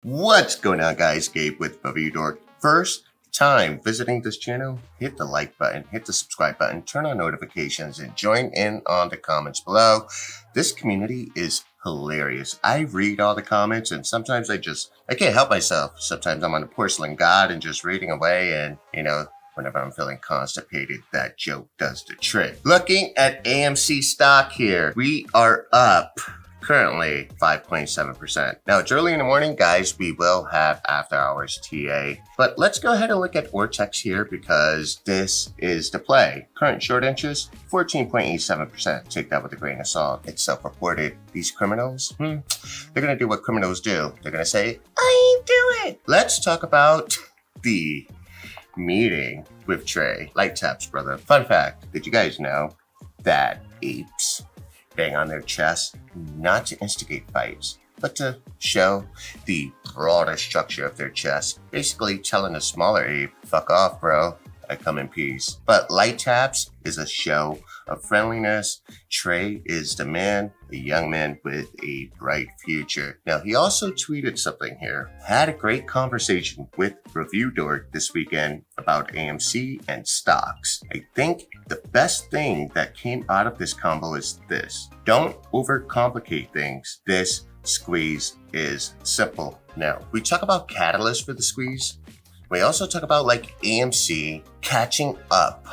What's going on, guys? Gabe with Babay. First time visiting this channel, hit the like button, hit the subscribe button, turn on notifications, and join in on the comments below. This community is hilarious. I read all the comments, and sometimes I can't help myself. Sometimes I'm on a porcelain god and just reading away, and whenever I'm feeling constipated, that joke does the trick. Looking at AMC stock here, we are up currently 5.7%. Now it's early in the morning, guys. We will have after hours TA, but let's go ahead and look at Vortex here because this is the play. Current short interest 14.87%. Take that with a grain of salt. It's self-reported. These criminals, they're gonna do what criminals do. They're gonna say, "I ain't do it." Let's talk about the meeting with Trey. Light taps, brother. Fun fact: did you guys know that apes bang on their chest not to instigate fights, but to show the broader structure of their chest, basically telling a smaller ape, "Fuck off, bro, I come in peace." But light taps is a show of friendliness. Trey is the man, a young man with a bright future. Now, he also tweeted something here. Had a great conversation with Review Dork this weekend about AMC and stocks. I think the best thing that came out of this combo is this: don't overcomplicate things. This squeeze is simple. Now, we talk about catalysts for the squeeze. We also talk about like AMC catching up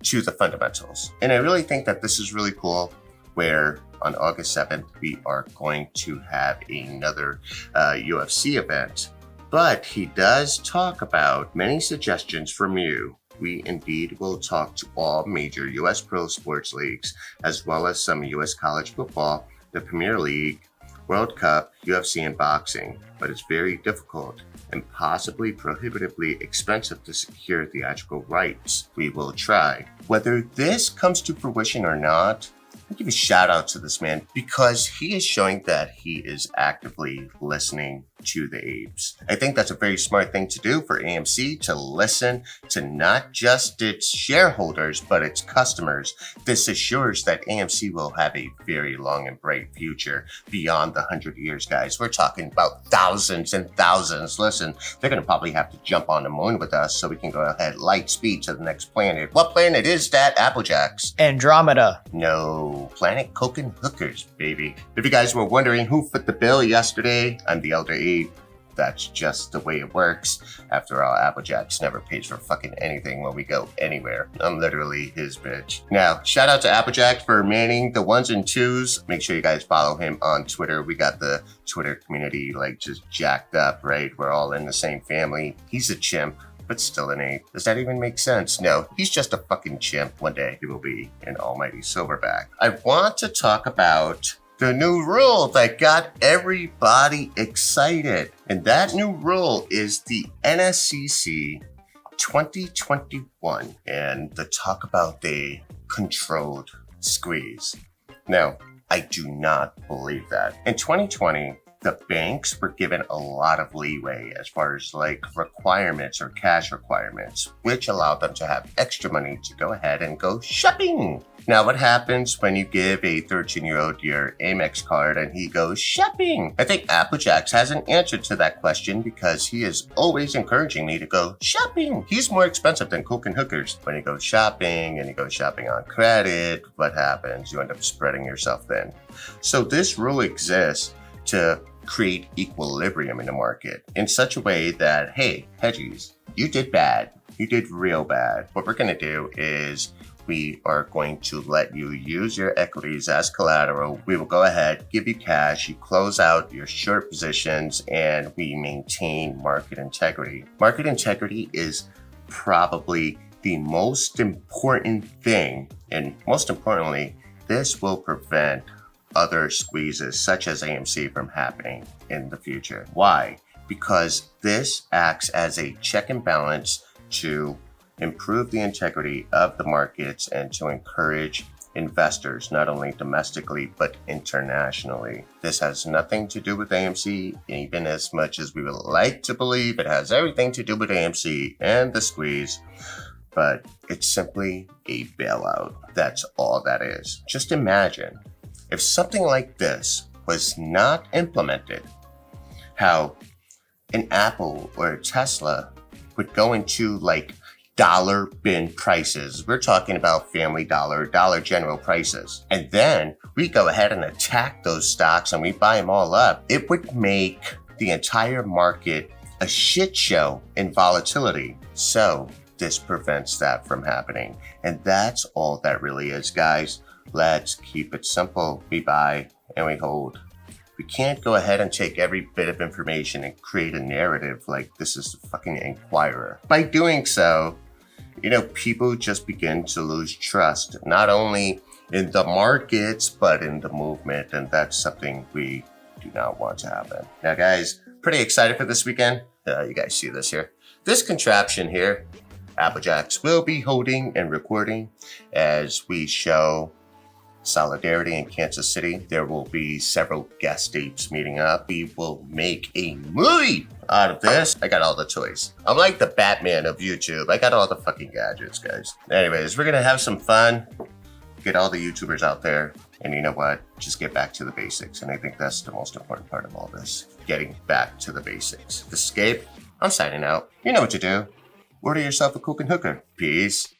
to the fundamentals. And I really think that this is really cool, where on August 7th, we are going to have another UFC event. But he does talk about many suggestions from you. We indeed will talk to all major US pro sports leagues, as well as some US college football, the Premier League, World Cup, UFC, and boxing. But it's very difficult and possibly prohibitively expensive to secure theatrical rights. We will try. Whether this comes to fruition or not, I give a shout out to this man because he is showing that he is actively listening to the apes. I think that's a very smart thing to do for AMC, to listen to not just its shareholders, but its customers. This assures that AMC will have a very long and bright future beyond the 100 years, guys. We're talking about thousands and thousands. Listen, they're going to probably have to jump on the moon with us so we can go ahead light speed to the next planet. What planet is that, Applejacks? Andromeda. No, planet Coke and Hookers, baby. If you guys were wondering who fit the bill yesterday, I'm the Elder Ape. That's just the way it works. After all, Applejacks never pays for fucking anything when we go anywhere. I'm literally his bitch. Now, shout out to Applejacks for manning the ones and twos. Make sure you guys follow him on Twitter. We got the Twitter community like just jacked up, right? We're all in the same family. He's a chimp, but still an ape. Does that even make sense? No, he's just a fucking chimp. One day he will be an almighty silverback. I want to talk about the new rule that got everybody excited. And that new rule is the NSCC 2021 and the talk about the controlled squeeze. Now, I do not believe that. In 2020, the banks were given a lot of leeway as far as like requirements or cash requirements, which allowed them to have extra money to go ahead and go shopping. Now, what happens when you give a 13-year-old your Amex card and he goes shopping? I think Applejacks has an answer to that question because he is always encouraging me to go shopping. He's more expensive than Coke and Hookers. When you go shopping and you go shopping on credit, what happens? You end up spreading yourself thin. So this rule exists to create equilibrium in the market in such a way that, hey, hedgies, you did bad. You did real bad. What we're going to do is we are going to let you use your equities as collateral. We will go ahead, give you cash, you close out your short positions, and we maintain market integrity. Market integrity is probably the most important thing, and most importantly, this will prevent other squeezes such as AMC from happening in the future. Why? Because this acts as a check and balance to improve the integrity of the markets and to encourage investors, not only domestically, but internationally. This has nothing to do with AMC, even as much as we would like to believe it has everything to do with AMC and the squeeze, but it's simply a bailout. That's all that is. Just imagine if something like this was not implemented, how an Apple or a Tesla would go into like dollar bin prices. We're talking about Family Dollar, Dollar General prices. And then we go ahead and attack those stocks and we buy them all up. It would make the entire market a shit show in volatility. So this prevents that from happening. And that's all that really is, guys. Let's keep it simple. We buy and we hold. We can't go ahead and take every bit of information and create a narrative like this is the fucking Inquirer. By doing so, people just begin to lose trust, not only in the markets, but in the movement. And that's something we do not want to happen. Now, guys, pretty excited for this weekend. You guys see this here. This contraption here, Applejacks, will be holding and recording as we show solidarity in Kansas City. There will be several guest apes meeting up. We will make a movie out of this. I got all the toys. I'm like the Batman of YouTube. I got all the fucking gadgets, guys. Anyways, we're gonna have some fun, get all the YouTubers out there, and you know what? Just get back to the basics. And I think that's the most important part of all this. Getting back to the basics. This is Gabe. I'm signing out. You know what to do. Order yourself a Coke and Hooker. Peace.